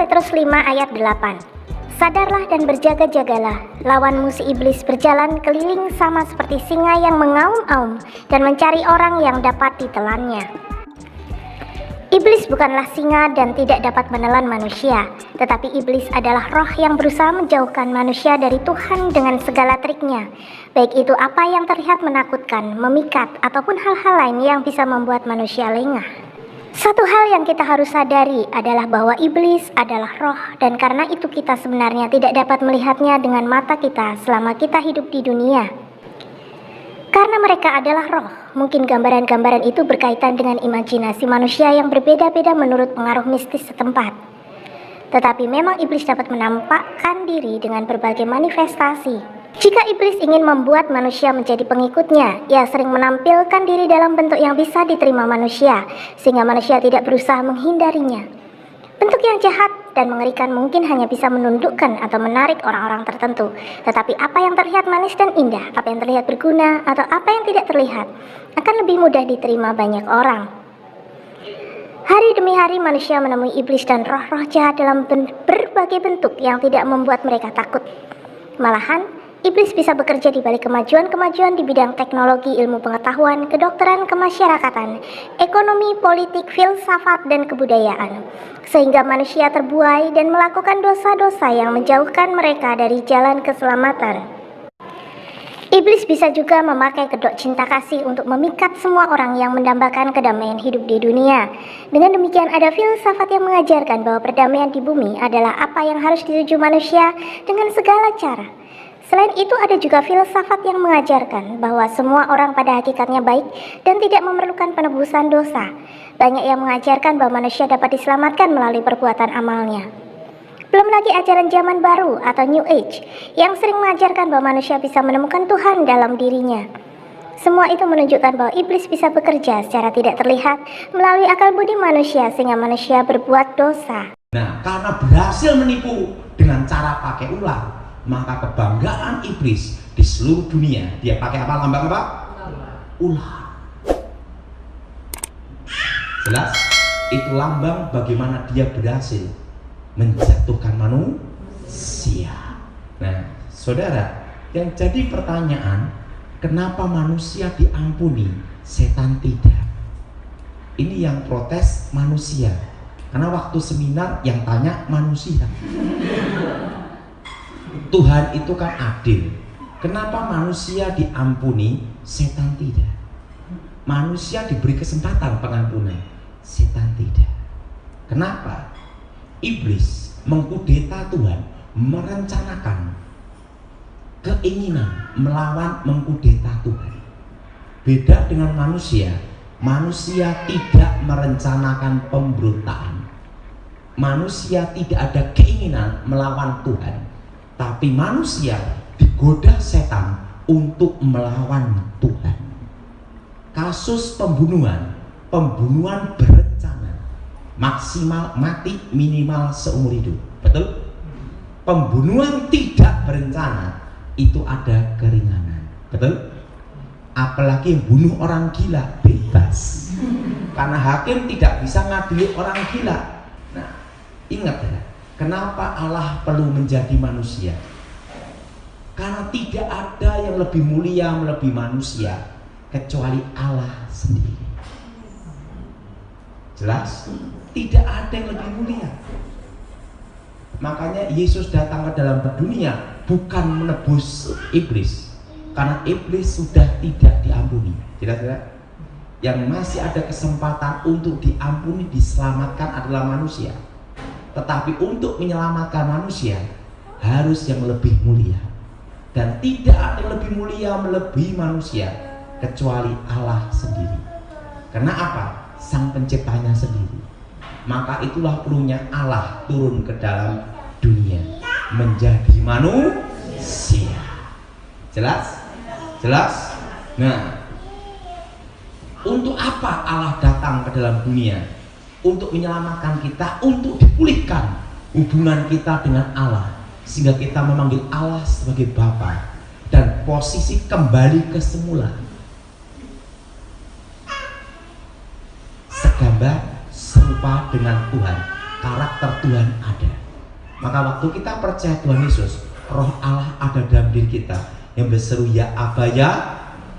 Petrus 5 ayat 8. Sadarlah dan berjaga-jagalah, lawanmu si iblis berjalan keliling sama seperti singa yang mengaum-aum dan mencari orang yang dapat ditelannya. Iblis bukanlah singa dan tidak dapat menelan manusia, tetapi iblis adalah roh yang berusaha menjauhkan manusia dari Tuhan dengan segala triknya, baik itu apa yang terlihat menakutkan, memikat, ataupun hal-hal lain yang bisa membuat manusia lengah. Satu hal yang kita harus sadari adalah bahwa iblis adalah roh, dan karena itu kita sebenarnya tidak dapat melihatnya dengan mata kita selama kita hidup di dunia. Karena mereka adalah roh, mungkin gambaran-gambaran itu berkaitan dengan imajinasi manusia yang berbeda-beda menurut pengaruh mistis setempat. Tetapi memang iblis dapat menampakkan diri dengan berbagai manifestasi. Jika iblis ingin membuat manusia menjadi pengikutnya, ia sering menampilkan diri dalam bentuk yang bisa diterima manusia, sehingga manusia tidak berusaha menghindarinya. Bentuk yang jahat dan mengerikan mungkin hanya bisa menundukkan atau menarik orang-orang tertentu. Tetapi apa yang terlihat manis dan indah, apa yang terlihat berguna, atau apa yang tidak terlihat, akan lebih mudah diterima banyak orang. Hari demi hari manusia menemui iblis dan roh-roh jahat dalam berbagai bentuk yang tidak membuat mereka takut. Malahan, iblis bisa bekerja di balik kemajuan-kemajuan di bidang teknologi, ilmu pengetahuan, kedokteran, kemasyarakatan, ekonomi, politik, filsafat, dan kebudayaan, sehingga manusia terbuai dan melakukan dosa-dosa yang menjauhkan mereka dari jalan keselamatan. Iblis bisa juga memakai kedok cinta kasih untuk memikat semua orang yang mendambakan kedamaian hidup di dunia. Dengan demikian, ada filsafat yang mengajarkan bahwa perdamaian di bumi adalah apa yang harus dituju manusia dengan segala cara. Selain itu, ada juga filsafat yang mengajarkan bahwa semua orang pada hakikatnya baik dan tidak memerlukan penebusan dosa. Banyak yang mengajarkan bahwa manusia dapat diselamatkan melalui perbuatan amalnya. Belum lagi ajaran zaman baru atau New Age yang sering mengajarkan bahwa manusia bisa menemukan Tuhan dalam dirinya. Semua itu menunjukkan bahwa iblis bisa bekerja secara tidak terlihat melalui akal budi manusia sehingga manusia berbuat dosa. Nah, karena berhasil menipu dengan cara pakai ular, maka kebanggaan iblis di seluruh dunia, dia pakai apa? Lambang apa? Ular. Jelas? Itu lambang bagaimana dia berhasil menjatuhkan manusia. Nah, saudara, yang jadi pertanyaan, kenapa manusia diampuni, setan tidak? Ini yang protes manusia, karena waktu seminar yang tanya manusia. Tuhan itu kan adil. Kenapa manusia diampuni, setan tidak? Manusia diberi kesempatan pengampunan, setan tidak. Kenapa? Iblis mengkudeta Tuhan, merencanakan keinginan melawan mengkudeta Tuhan. Beda dengan manusia. Manusia tidak merencanakan pemberontakan. Manusia tidak ada keinginan melawan Tuhan. Tapi manusia digoda setan untuk melawan Tuhan. Kasus pembunuhan berencana, maksimal mati, minimal seumur hidup. Betul? Pembunuhan tidak berencana itu ada keringanan. Betul? Apalagi yang bunuh orang gila bebas. Karena hakim tidak bisa ngadili orang gila. Nah, ingat ya. Kenapa Allah perlu menjadi manusia? Karena tidak ada yang lebih mulia melebihi manusia kecuali Allah sendiri. Jelas? Tidak ada yang lebih mulia. Makanya Yesus datang ke dalam dunia bukan menebus iblis, karena iblis sudah tidak diampuni. Jelas tidak? Yang masih ada kesempatan untuk diampuni, diselamatkan adalah manusia. Tetapi untuk menyelamatkan manusia harus yang lebih mulia. Dan tidak ada yang lebih mulia melebihi manusia kecuali Allah sendiri. Karena apa? Sang penciptanya sendiri. Maka itulah perlunya Allah turun ke dalam dunia menjadi manusia. Jelas? Jelas? Nah, untuk apa Allah datang ke dalam dunia? Untuk menyelamatkan kita, untuk dipulihkan hubungan kita dengan Allah, sehingga kita memanggil Allah sebagai Bapa dan posisi kembali ke semula. Segambar serupa dengan Tuhan. karakter Tuhan ada. Maka waktu kita percaya Tuhan Yesus, Roh Allah ada dalam diri kita yang berseru ya Aba ya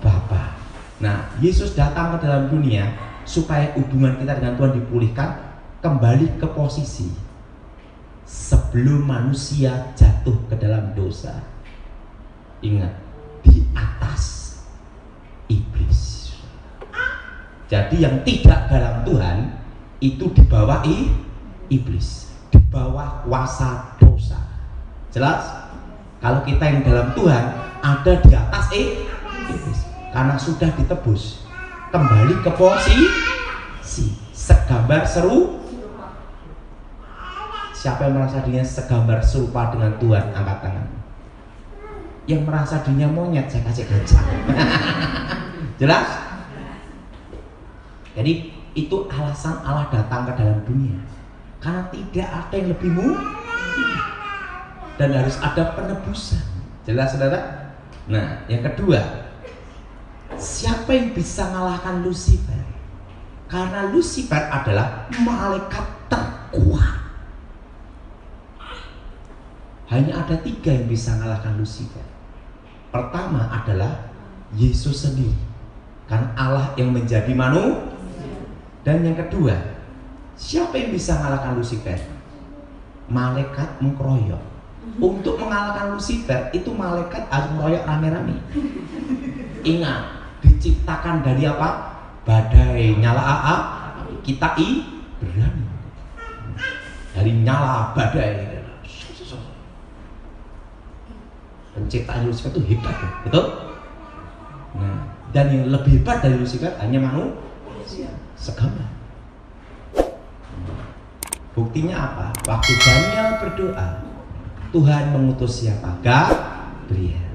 Bapa. Nah, Yesus datang ke dalam dunia supaya hubungan kita dengan Tuhan dipulihkan kembali ke posisi sebelum manusia jatuh ke dalam dosa. Ingat, di atas iblis. Jadi yang tidak dalam Tuhan itu di bawah iblis, di bawah kuasa dosa. Jelas? Kalau kita yang dalam Tuhan ada di atas iblis, karena sudah ditebus kembali ke posisi segambar seru. Siapa yang merasa dirinya segambar serupa dengan Tuhan, angkat tangan. Yang merasa dirinya monyet, saya kasih kaca. Jelas? Jadi itu alasan Allah datang ke dalam dunia, karena tidak ada yang lebih mulia dan harus ada penebusan. Jelas saudara? Nah, yang kedua, siapa yang bisa mengalahkan Lucifer? Karena Lucifer adalah malaikat terkuat. Hanya ada 3 yang bisa mengalahkan Lucifer. Pertama adalah Yesus sendiri, kan Allah yang menjadi manusia. Dan yang kedua, siapa yang bisa mengalahkan Lucifer? Malaikat mengkeroyok. Untuk mengalahkan Lucifer itu malaikat harus mengeroyok rame-rame. Ingat, diciptakan dari apa? Badai, nyala api. Kita berani dari nyala badai. Penciptaan Lucifer itu hebat, betul? Nah, dan yang lebih hebat dari Lucifer hanya manusia, segambar. Buktinya apa? Waktu Daniel berdoa, Tuhan mengutus siapa? Gabriel.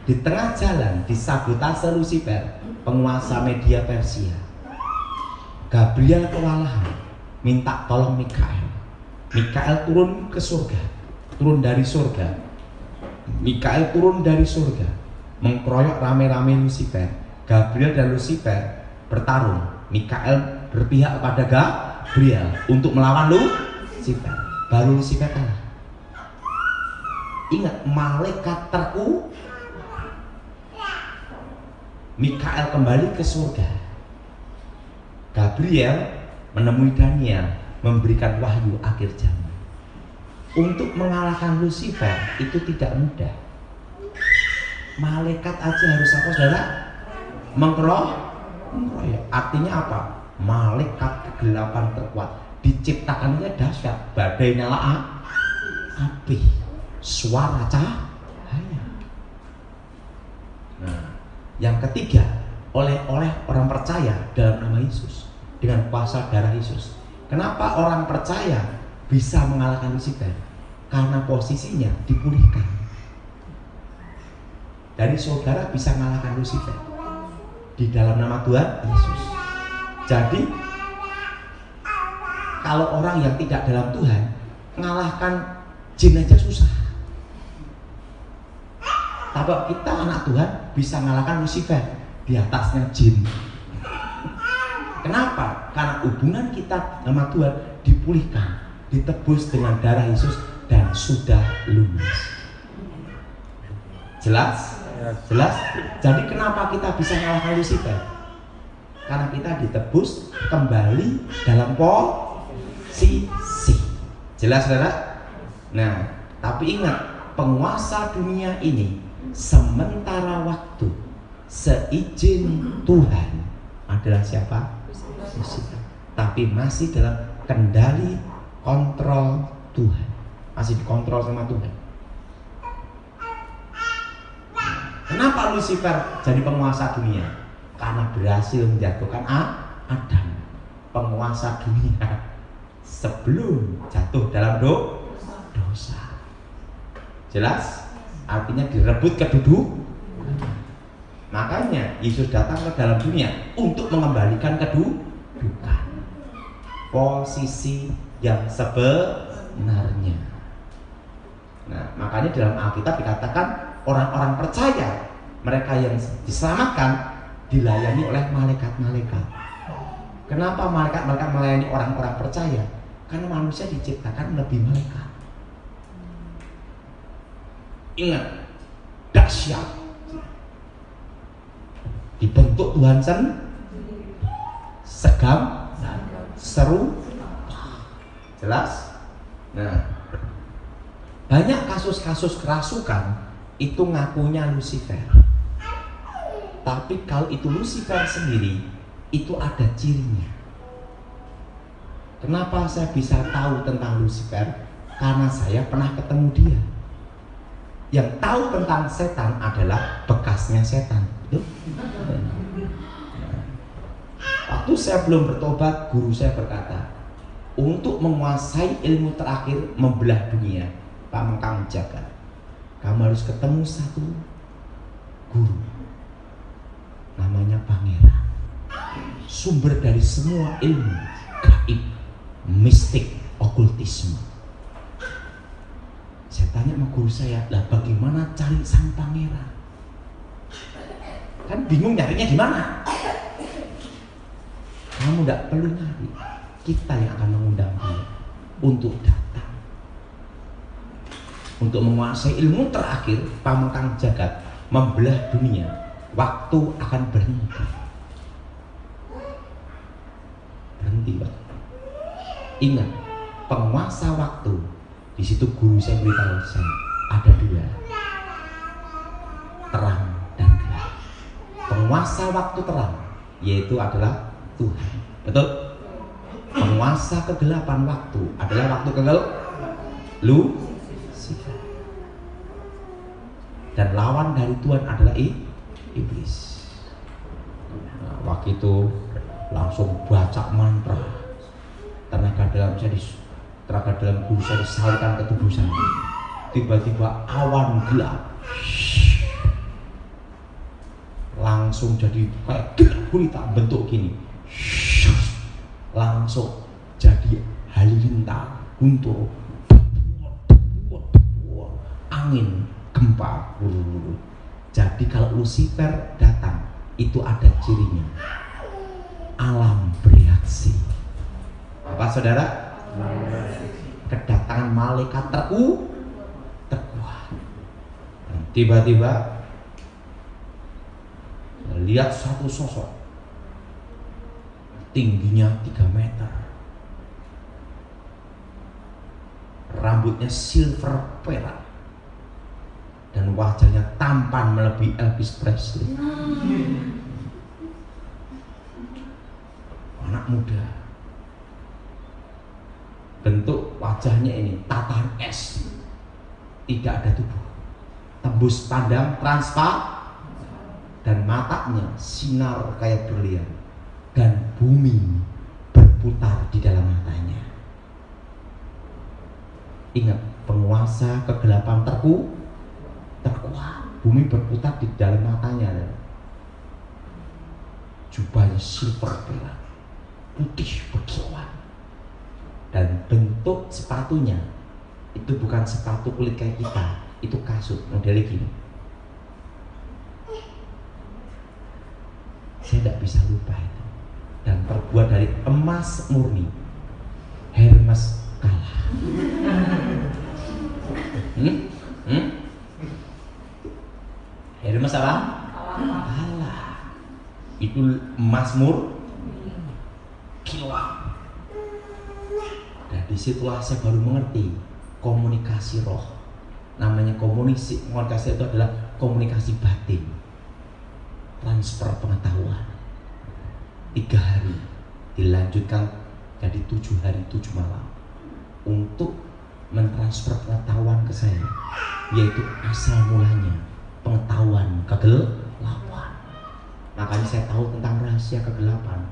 Di tengah jalan disabotase Lucifer, penguasa media Persia. Gabriel kewalahan, minta tolong Mikael. Mikael turun ke surga, turun dari surga. Mikael turun dari surga, mengkeroyok rame-rame Lucifer. Gabriel dan Lucifer bertarung. Mikael berpihak kepada Gabriel untuk melawan Lucifer. Baru Lucifer kalah. Ingat, malaikat terkuat. Mikael kembali ke surga. Gabriel menemui Daniel, memberikan wahyu akhir zaman. Untuk mengalahkan Lucifer itu tidak mudah. Malaikat aja harus apa saudara? Mengkeroyok. Artinya apa? Malaikat kegelapan terkuat. Diciptakannya dahsyat, badai nyala api, suara cahaya. Nah, yang ketiga, oleh orang percaya dalam nama Yesus, dengan kuasa darah Yesus. Kenapa orang percaya bisa mengalahkan Lucifer? Karena posisinya dipulihkan. Dari saudara bisa mengalahkan Lucifer di dalam nama Tuhan Yesus. Jadi kalau orang yang tidak dalam Tuhan mengalahkan jin aja susah. Tapi kita anak Tuhan bisa mengalahkan Lucifer, di atasnya jin. Kenapa? Karena hubungan kita sama Tuhan dipulihkan, ditebus dengan darah Yesus dan sudah lunas. Jelas? Jelas? Jadi kenapa kita bisa mengalahkan Lucifer? Karena kita ditebus kembali dalam posisi. Jelas saudara? Nah, tapi ingat, penguasa dunia ini sementara waktu seizin Tuhan adalah siapa? Lucifer. Tapi masih dalam kendali kontrol Tuhan, masih dikontrol sama Tuhan. Kenapa Lucifer jadi penguasa dunia? Karena berhasil menjatuhkan Adam, penguasa dunia, sebelum jatuh dalam dosa. Jelas? Artinya direbut kedudukan. Makanya Yesus datang ke dalam dunia untuk mengembalikan kedudukan, posisi yang sebenarnya. Nah, makanya dalam Alkitab dikatakan orang-orang percaya, mereka yang diselamatkan dilayani oleh malaikat-malaikat. Kenapa malaikat-malaikat melayani orang-orang percaya? Karena manusia diciptakan lebih malaikat. Ingat, dahsyat. Dibentuk Tuhan segam, seru, jelas. Nah, banyak kasus-kasus kerasukan itu ngakunya Lucifer. Tapi kalau itu Lucifer sendiri, itu ada cirinya. Kenapa saya bisa tahu tentang Lucifer? Karena saya pernah ketemu dia. Yang tahu tentang setan adalah bekasnya setan. Betul? Waktu saya belum bertobat, guru saya berkata, untuk menguasai ilmu terakhir membelah dunia, Pak Mengkang jaga, kamu harus ketemu satu guru, namanya Pangeran, sumber dari semua ilmu gaib, mistik, okultisme. Saya tanya sama guru saya, lah bagaimana cari sang pangeran? Kan bingung nyarinya di mana? Kamu tidak perlu nyari, kita yang akan mengundang dia untuk datang. Untuk menguasai ilmu terakhir, Pamengkang Jagat membelah dunia, waktu akan berhenti. Berhenti, Pak. Ingat, penguasa waktu. Di situ guru saya beritahu saya ada dua, terang dan gelap. Penguasa waktu terang yaitu adalah Tuhan, betul? Penguasa kegelapan waktu adalah waktu Lucifer. Dan lawan dari Tuhan adalah iblis. Nah, waktu itu langsung baca mantra, tenaga dalam guru saya disalurkan ke tubuh saya. Tiba-tiba awan gelap langsung jadi kayak gelap gulita, bentuk gini, langsung jadi halilintar, guntur, angin, gempa. Jadi kalau Lucifer datang itu ada cirinya, alam bereaksi. Apa saudara? Kedatangan malaikat terkuat. Tiba-tiba lihat satu sosok tingginya 3 meter, rambutnya silver perak, dan wajahnya tampan melebihi Elvis Presley. Anak muda, bentuk wajahnya ini tatahan es, tidak ada tubuh, tembus pandang transparan, dan matanya sinar kayak berlian, dan bumi berputar di dalam matanya. Ingat, penguasa kegelapan terkuat, bumi berputar di dalam matanya. Jubahnya silver perak, putih berkilauan, dan bentuk sepatunya itu bukan sepatu kulit kayak kita, itu kasut modelnya gini. Saya tidak bisa lupa itu, dan terbuat dari emas murni. Hermes kalah. Hermes apa? Kalah. Itu emas kiloan. Dan disitulah saya baru mengerti komunikasi roh. Namanya komunikasi itu adalah komunikasi batin, transfer pengetahuan. 3 hari dilanjutkan jadi 7 hari 7 malam untuk mentransfer pengetahuan ke saya, yaitu asal mulanya pengetahuan kegelapan. Makanya saya tahu tentang rahasia kegelapan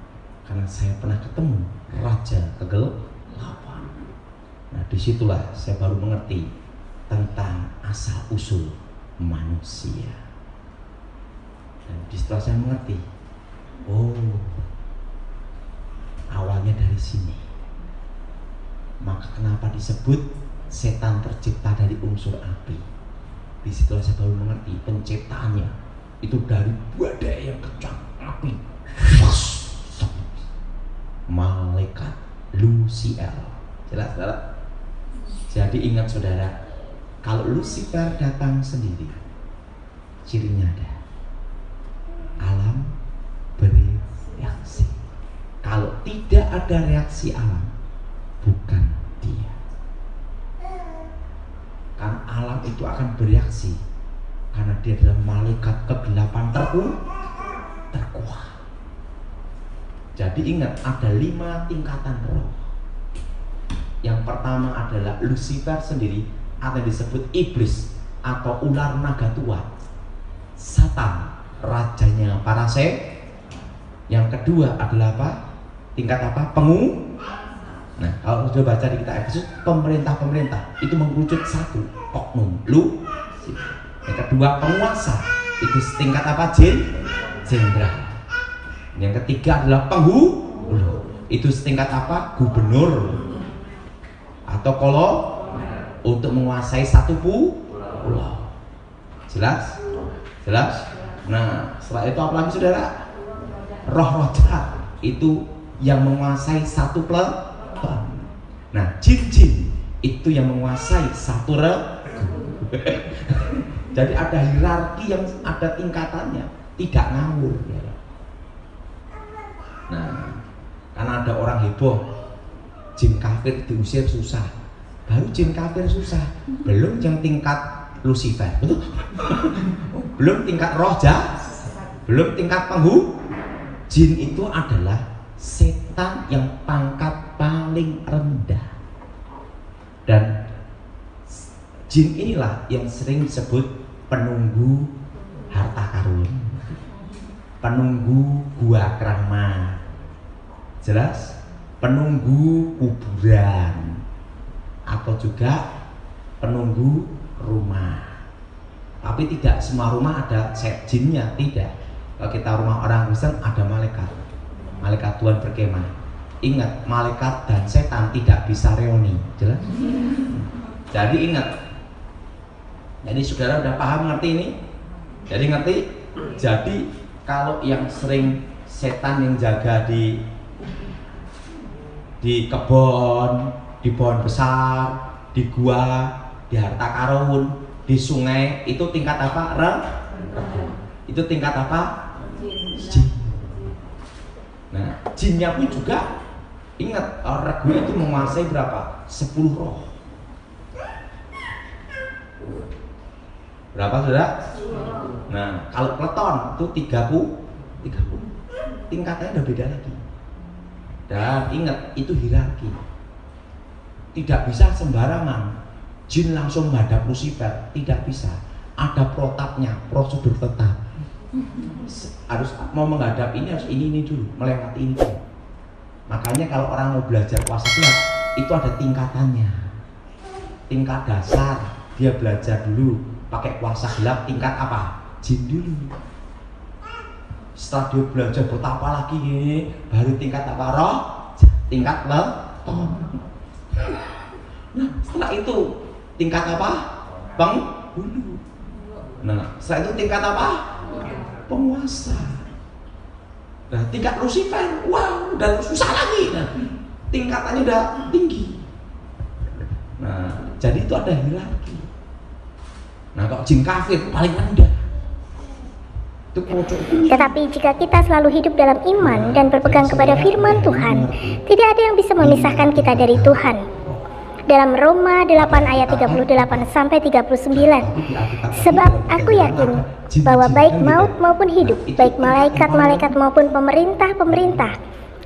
karena saya pernah ketemu raja kegelapan. Nah, disitulah saya baru mengerti tentang asal usul manusia. Dan disitulah saya mengerti, oh, awalnya dari sini. Maka kenapa disebut setan tercipta dari unsur api? Disitulah saya baru mengerti penciptaannya itu dari badai yang kencang, api. Malaikat Lucifer Jelas, saudara? Jadi ingat saudara, kalau Lucifer datang sendiri, cirinya ada. Alam beri reaksi. Kalau tidak ada reaksi alam, bukan dia. Karena alam itu akan bereaksi, karena dia adalah malaikat kegelapan terkuat. Jadi ingat, ada 5 tingkatan roh. Yang pertama adalah Lucifer sendiri, atau disebut iblis atau ular naga tua, Satan, rajanya para Yang kedua adalah apa? Tingkat apa? Nah, kalau sudah baca di kitab Efesus, pemerintah itu mengerucut satu, oknum, Yang kedua penguasa, itu tingkat apa? Jenderal. Yang ketiga adalah penghulu, itu setingkat apa? Gubernur atau untuk menguasai satu pulau. Jelas? Nah, setelah itu apa lagi saudara? Roh-roh jahat itu yang menguasai satu planet. Nah, jin-jin itu yang menguasai satu regu. Jadi ada hierarki yang ada tingkatannya, tidak ngawur. Nah, karena ada orang heboh, jin kafir diusir susah. Baru jin kafir susah, belum yang tingkat Lucifer, betul? Belum tingkat roh jahat, belum tingkat penghulu. Jin itu adalah setan yang pangkat paling rendah. Dan jin inilah yang sering disebut penunggu harta karun, penunggu gua keramat. Jelas? Penunggu kuburan, atau juga penunggu rumah. Tapi tidak semua rumah ada jinnya, tidak. Kalau kita rumah orang Kristen ada malaikat Tuhan berkemah. Ingat, malaikat dan setan tidak bisa reuni. Jelas? Jadi ingat. Jadi saudara udah paham, ngerti ini? Jadi ngerti? Jadi kalau yang sering setan yang jaga di kebun, di pohon besar, di gua, di harta karun, di sungai, itu tingkat apa? Itu tingkat apa? Jin. Nah, jinnya pun juga ingat, regu itu menguasai berapa? 10 roh. Berapa saudara? Nah, kalau Kleton itu 30. Tingkatannya udah beda lagi. Dan ingat, itu hierarki. Tidak bisa sembarangan jin langsung menghadap Lucifer, tidak bisa. Ada protapnya, prosedur tetap. Harus mau menghadap ini, harus ini dulu, melewati ini dulu. Makanya kalau orang mau belajar kuasa gelap, itu ada tingkatannya. Tingkat dasar, dia belajar dulu pakai kuasa gelap tingkat apa? Jin dulu. Setelah dia belajar betapa lagi ini, baru tingkat apa? Roh, tingkat leton. Nah, setelah itu tingkat apa? Penghulu. Nah, setelah itu tingkat apa? Penguasa. Nah, tingkat Lucifer, wow, udah susah lagi. Nah, tingkatannya udah tinggi. Nah, jadi itu ada hierarki. Nah, kalau jin kafir paling rendah. Itu pojok. Tetapi jika kita selalu hidup dalam iman dan berpegang kepada firman Tuhan, tidak ada yang bisa memisahkan kita dari Tuhan. Dalam Roma 8 ayat 38 sampai 39. Sebab aku yakin bahwa baik maut maupun hidup, baik malaikat-malaikat maupun pemerintah-pemerintah,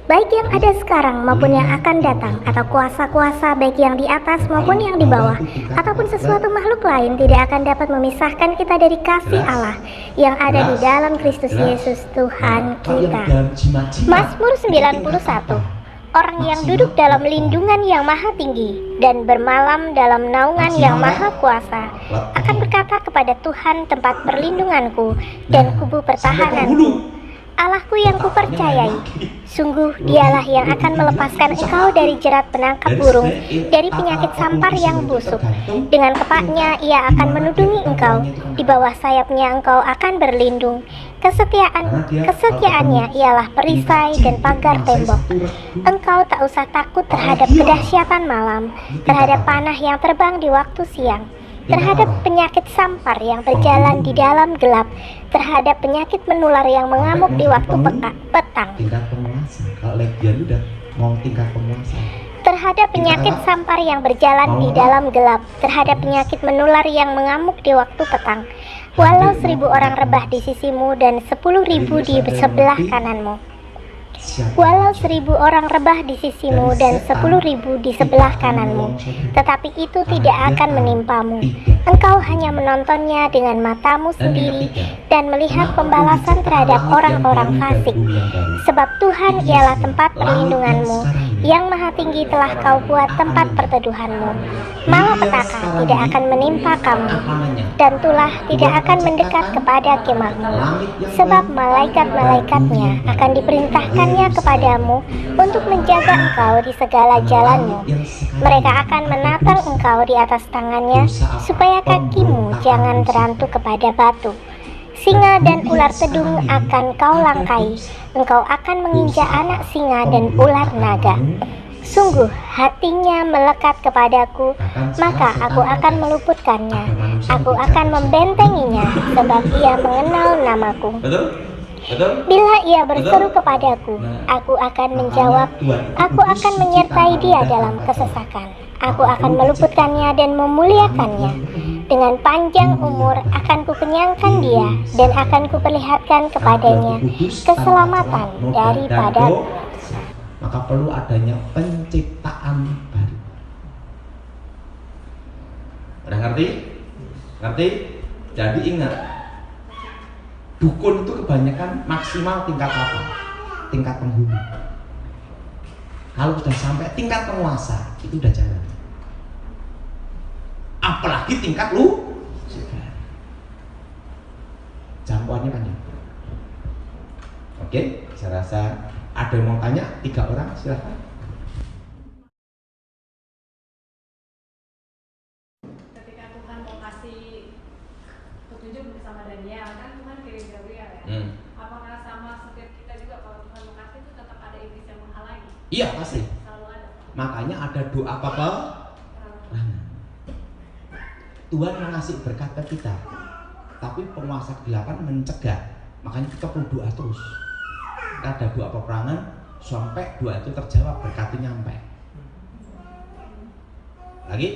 baik yang ada sekarang maupun yang akan datang, atau kuasa-kuasa baik yang di atas maupun yang di bawah, ataupun sesuatu makhluk lain, tidak akan dapat memisahkan kita dari kasih Allah yang ada di dalam Kristus Yesus Tuhan kita. Mazmur 91. Orang yang duduk dalam lindungan yang maha tinggi dan bermalam dalam naungan yang maha kuasa akan berkata kepada Tuhan tempat perlindunganku dan kubu pertahananku, Allahku yang kupercayai, sungguh dialah yang akan melepaskan engkau dari jerat penangkap burung, dari penyakit sampar yang busuk. Dengan kepaknya ia akan menudungi engkau, di bawah sayapnya engkau akan berlindung. Kesetiaannya ialah perisai dan pagar tembok. Engkau tak usah takut terhadap kedahsyatan malam, terhadap panah yang terbang di waktu siang, terhadap penyakit sampar yang berjalan di dalam gelap, terhadap penyakit menular yang mengamuk di waktu petang. Tingkat penguasa. Kalau legian udah mau tingkat penguasa. Terhadap penyakit sampar yang berjalan di dalam gelap, terhadap penyakit menular yang mengamuk di waktu petang. Walau 1000 orang rebah di sisimu dan 10.000 di sebelah kananmu. Walau 1000 orang rebah di sisimu dan 10.000 di sebelah kananmu, tetapi itu tidak akan menimpamu. Engkau hanya menontonnya dengan matamu sendiri dan melihat pembalasan terhadap orang-orang fasik. Sebab Tuhan ialah tempat perlindunganmu, yang maha tinggi telah kau buat tempat perteduhanmu. Malapetaka tidak akan menimpa kamu, dan tulah tidak akan mendekat kepada kemahmu. Sebab malaikat-malaikatnya akan diperintahkannya kepadamu untuk menjaga engkau di segala jalanmu. Mereka akan menatang engkau di atas tangannya, supaya kakimu jangan terantuk kepada batu. Singa dan ular tedung akan kau langkai, engkau akan menginjak anak singa dan ular naga. Sungguh hatinya melekat kepadaku, maka aku akan meluputkannya. Aku akan membentenginya, sebab ia mengenal namaku. Bila ia berseru kepadaku, aku akan menjawab. Aku akan menyertai dia dalam kesesakan. Aku akan meluputkannya dan memuliakannya. Dengan panjang umur akan kukenyangkan dia, dan akan kuperlihatkan kepadanya keselamatan daripada. Maka perlu adanya penciptaan baru. Udah ngerti? Ngerti? Jadi ingat, dukun itu kebanyakan maksimal tingkat apa? Tingkat penghulu. Kalau sudah sampai tingkat penguasa, itu udah jalan. Apalagi tingkat lu jangkauannya panjang. Oke, saya rasa ada yang mau tanya, 3 orang silahkan. Ketika Tuhan mau kasih petunjuk bersama Daniel, kan Tuhan kirim Gabriel ya. Apakah sama setiap kita juga, kalau Tuhan mau kasih itu tetap ada iblis yang menghalangi? Iya pasti. Selalu ada. Makanya ada doa apa? Tuhan mengasih berkat ke kita, tapi penguasa kegelapan mencegah. Makanya kita perlu doa terus. Kita ada doa peperangan sampai doa itu terjawab, berkat itu nyampe. Lagi?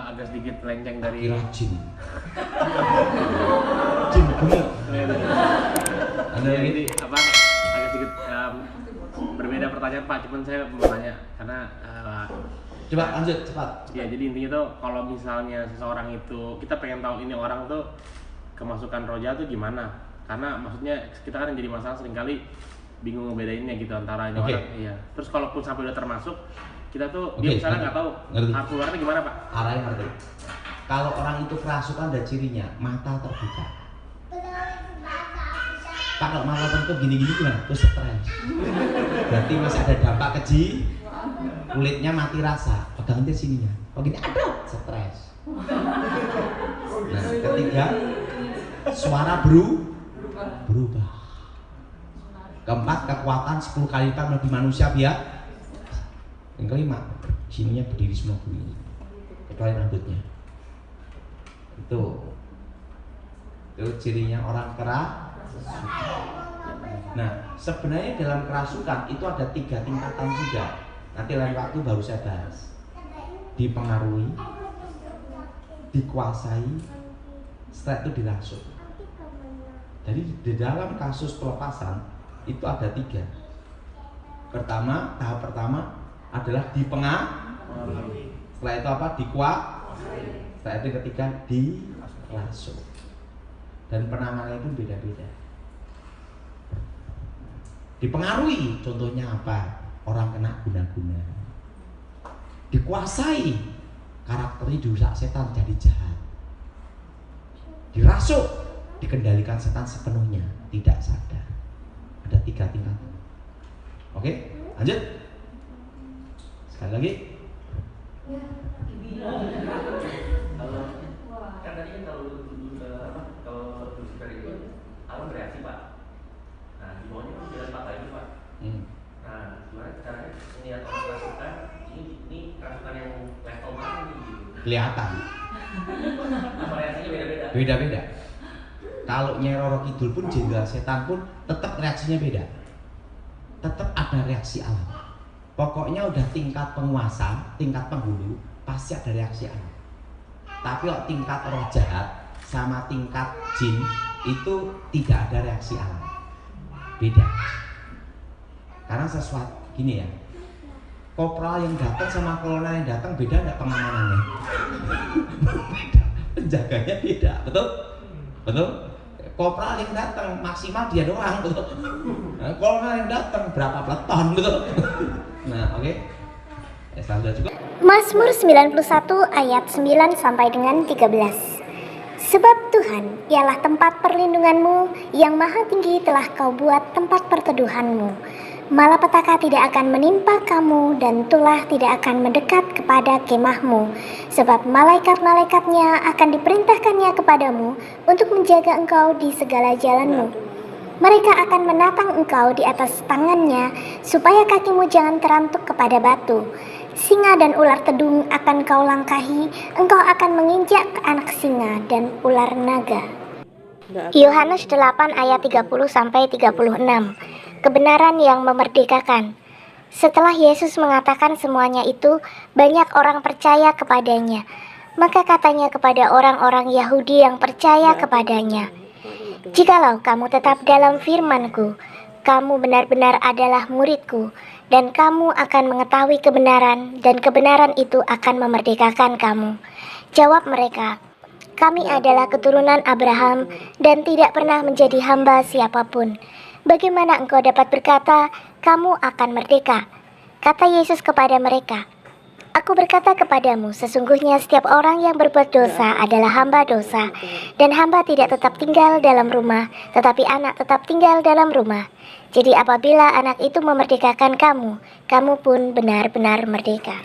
Agak sedikit melenceng dari Kira jin. Jin gemuk. Ada lagi? Jadi apa? Agak sedikit berbeda pertanyaan Pak, cuman saya mau tanya karena Coba lanjut cepat. ya jadi intinya tuh kalau misalnya seseorang itu kita pengen tahu ini orang tuh kemasukan roh jahat tuh gimana? Karena maksudnya kita kan yang jadi masalah seringkali bingung ngebedainnya gitu antara ini orang. Iya. Terus kalaupun sampai udah termasuk, kita tuh dia misalnya nggak tahu harus keluarnya gimana Pak? Arahnya ngerti. Kalau orang itu kerasukan ada cirinya, mata terbuka. Pak, kalau mata tertutup gini-gini gimana? Terus stres. Berarti masih ada dampak keji. Kulitnya mati rasa, pegang dia sininya. Oh gini, aduh, stres. Nah, ketiga, suara berubah. Keempat, kekuatan 10 kali lipat lebih manusia biar. Yang kelima, sininya berdiri semua bunyi, kecuali rambutnya. Itu cirinya orang keras. Nah, sebenarnya dalam kerasukan itu ada 3 tingkatan juga. Nanti lain waktu baru saya bahas. Dipengaruhi, dikuasai, setelah itu dirasuk. Jadi di dalam kasus pelepasan itu ada 3. Tahap pertama adalah dipengaruhi. Setelah itu apa? Dikuasai. Setelah itu yang ketiga dirasuk. Dan penanganannya itu beda-beda. Dipengaruhi, contohnya apa? Orang kena guna-guna. Dikuasai, karakternya dirusak setan jadi jahat. dirasuk, dikendalikan setan sepenuhnya, tidak sadar. Ada 3 tingkatan. Oke, lanjut. Sekali lagi. Kan tadi kan kalau Lucifer itu alam bereaksi Pak. Nah di bawahnya kan jalan 4 lagi Pak. Nah gimana caranya melihat orang kerasukan ini kerasukan yang level mana nih? Kelihatan. Apa reaksinya beda-beda? Beda-beda. Kalau Nyai Roro Kidul pun, jenderal setan pun tetap reaksinya beda. Tetap ada reaksi alam. Pokoknya udah tingkat penguasa, tingkat penghulu, pasti ada reaksi alam. Tapi kalau tingkat roh jahat sama tingkat jin itu tidak ada reaksi alam. Beda. Karena sesuatu gini ya. Kopral yang datang sama kolonel yang datang beda enggak pengamanannya? Beda. Penjaganya beda, betul? Betul? Kopral yang datang maksimal dia doang, betul? Nah, kolonel yang datang berapa peleton, betul? Nah, oke. Selanjutnya juga. Mazmur 91 ayat 9 sampai dengan 13. Sebab Tuhan ialah tempat perlindunganmu, yang maha tinggi telah kau buat tempat perteduhanmu. Malapetaka tidak akan menimpa kamu, dan tulah tidak akan mendekat kepada kemahmu. Sebab malaikat-malaikatnya akan diperintahkannya kepadamu untuk menjaga engkau di segala jalanmu. Mereka akan menatang engkau di atas tangannya, supaya kakimu jangan terantuk kepada batu. Singa dan ular tedung akan kau langkahi, engkau akan menginjak anak singa dan ular naga. Yohanes 8 ayat 30 sampai 36. Kebenaran yang memerdekakan. Setelah Yesus mengatakan semuanya itu, banyak orang percaya kepadanya. Maka katanya kepada orang-orang Yahudi yang percaya kepadanya, "Jikalau kamu tetap dalam firman-Ku, kamu benar-benar adalah murid-Ku, dan kamu akan mengetahui kebenaran, dan kebenaran itu akan memerdekakan kamu." Jawab mereka, "Kami adalah keturunan Abraham dan tidak pernah menjadi hamba siapapun. Bagaimana engkau dapat berkata, kamu akan merdeka?" Kata Yesus kepada mereka, "Aku berkata kepadamu, sesungguhnya setiap orang yang berbuat dosa adalah hamba dosa, dan hamba tidak tetap tinggal dalam rumah, tetapi anak tetap tinggal dalam rumah. Jadi apabila anak itu memerdekakan kamu, kamu pun benar-benar merdeka."